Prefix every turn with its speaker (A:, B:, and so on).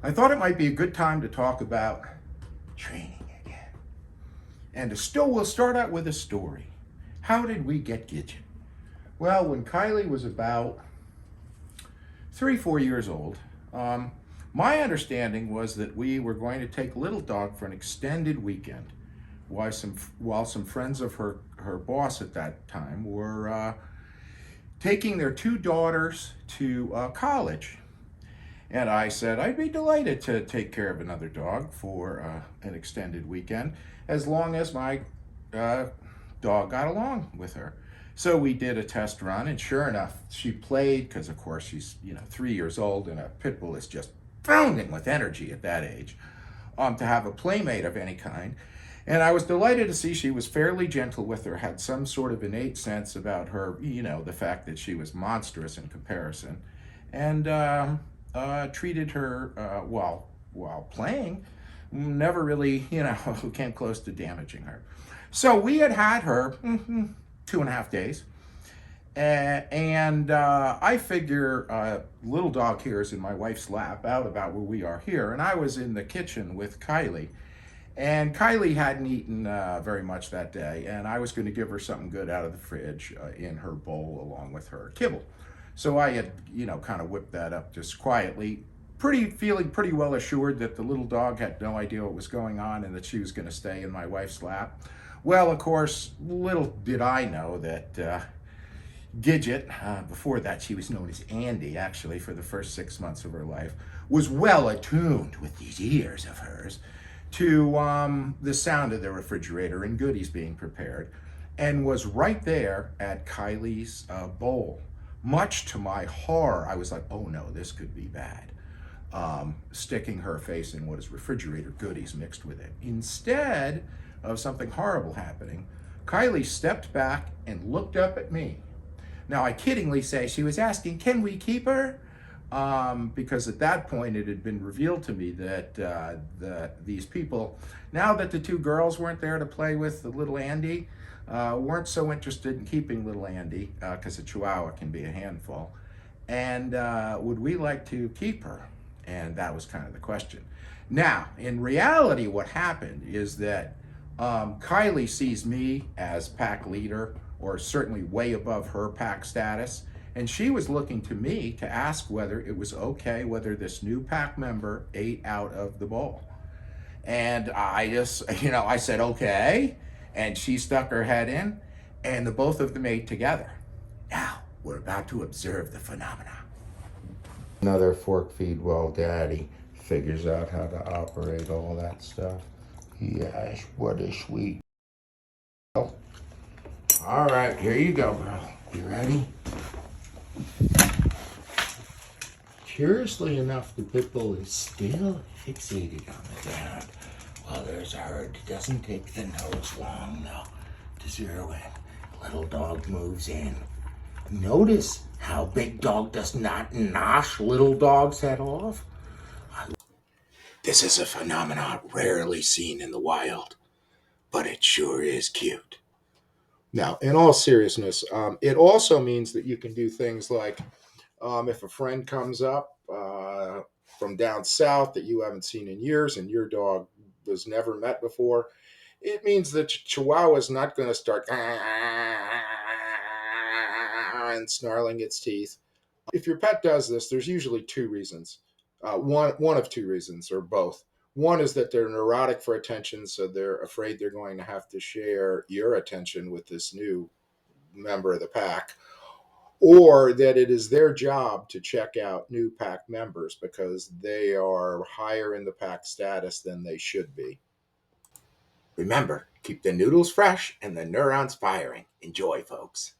A: I thought it might be a good time to talk about training again. And we'll start out with a story. How did we get Gidget? Well, when Kylie was about 3, 4 years old, um, my understanding was that we were going to take Little Dog for an extended weekend while some friends of her boss at that time were taking their 2 daughters to college. And I said I'd be delighted to take care of another dog for an extended weekend as long as my uh, dog got along with her. So we did a test run, and sure enough, she played because, of course, she's 3 years old, and a pit bull is just bounding with energy at that age. To have a playmate of any kind. And I was delighted to see she was fairly gentle with her, had some sort of innate sense about her, the fact that she was monstrous in comparison, and treated her while playing, never really, came close to damaging her. So we had her 2.5 days. And I figure Little Dog here is in my wife's lap out about where we are here. And I was in the kitchen with Kylie. And Kylie hadn't eaten very much that day. And I was going to give her something good out of the fridge in her bowl along with her kibble. So I had, kind of whipped that up just quietly, feeling pretty well assured that the little dog had no idea what was going on and that she was going to stay in my wife's lap. Well, of course, little did I know that Gidget, before that she was known as Andy, actually, for the first 6 months of her life, was well attuned with these ears of hers to the sound of the refrigerator and goodies being prepared, and was right there at Kylie's bowl. Much to my horror, I was like, oh no, this could be bad. Sticking her face in what is refrigerator goodies mixed with it. Instead of something horrible happening, Kylie stepped back and looked up at me. Now, I kiddingly say she was asking, can we keep her? Because at that point it had been revealed to me that these people, now that the 2 girls weren't there to play with the little Andy, weren't so interested in keeping little Andy, because a Chihuahua can be a handful. And would we like to keep her? And that was kind of the question. Now, in reality, what happened is that Kylie sees me as pack leader, or certainly way above her pack status, and she was looking to me to ask whether it was okay whether this new pack member ate out of the bowl. And I just, I said, okay, and she stuck her head in, and the both of them ate together. Now, we're about to observe the phenomena. Another fork feed while Daddy figures out how to operate all that stuff. Yes, what a sweet. All right, here you go, girl. You ready? Curiously enough, the pit bull is still fixated on the dad. Well, there's a herd. It doesn't take the nose long, though, to zero in. Little dog moves in. Notice how big dog does not nosh little dog's head off. This is a phenomenon rarely seen in the wild, but it sure is cute. Now, in all seriousness, it also means that you can do things like if a friend comes up from down south that you haven't seen in years and your dog was never met before, it means that Chihuahua is not going to start and snarling its teeth. If your pet does this, there's usually 2 reasons. One of 2 reasons, or both. One is that they're neurotic for attention, so they're afraid they're going to have to share your attention with this new member of the pack, or that it is their job to check out new pack members because they are higher in the pack status than they should be. Remember, keep the noodles fresh and the neurons firing. Enjoy, folks.